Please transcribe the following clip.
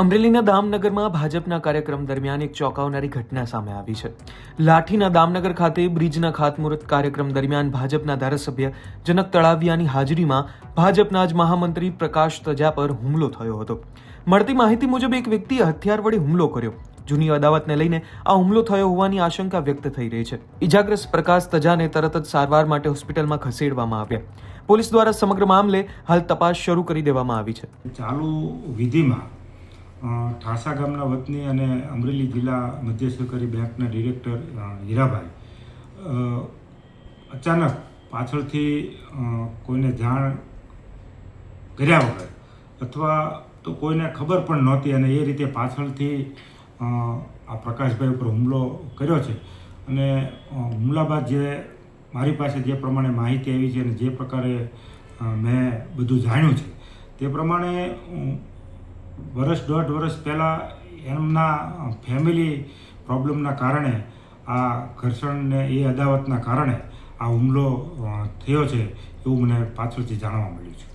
અમરેલીના દામનગરમાં ભાજપના કાર્યક્રમ દરમિયાન એક ચોંકાવનારી ઘટના સામે આવી છે. લાઠીના દામનગર ખાતે બ્રિજના ખાતમુહૂર્ત કાર્યક્રમ દરમિયાન ભાજપના ધારાસભ્ય જનક તળાવિયાની હાજરીમાં ભાજપના જ મહામંત્રી પ્રકાશ તજા પર હુમલો થયો હતો. મળતી માહિતી મુજબ એક વ્યક્તિએ હથિયાર વડે હુમલો કર્યો. જૂની અદાવતને લઈને આ હુમલો થયો હોવાની આશંકા વ્યક્ત થઈ રહી છે. ઇજાગ્રસ્ત પ્રકાશ તજાને તરત જ સારવાર માટે હોસ્પિટલમાં ખસેડવામાં આવ્યા. પોલીસ દ્વારા સમગ્ર મામલે હાલ તપાસ શરૂ કરી દેવામાં આવી છે. ચાલુ વિધિમાં ઠાસા ગામના વતની અને અમરેલી જિલ્લા મધ્ય સહકારી બેંકના ડિરેક્ટર હીરાભાઈ અચાનક પાછળથી કોઈને જાણ કર્યા વગર અથવા તો કોઈને ખબર પણ નહોતી અને એ રીતે પાછળથી આ પ્રકાશભાઈ ઉપર હુમલો કર્યો છે. અને હુમલા બાદ જે મારી પાસે જે પ્રમાણે માહિતી આવી છે અને જે પ્રકારે મેં બધું જાણ્યું છે તે પ્રમાણે દોઢ વર્ષ પહેલાં એમના ફેમિલી પ્રોબ્લેમના કારણે આ ઘર્ષણને એ અદાવતના કારણે આ હુમલો થયો છે એવું મને પાછળથી જાણવા મળ્યું છે.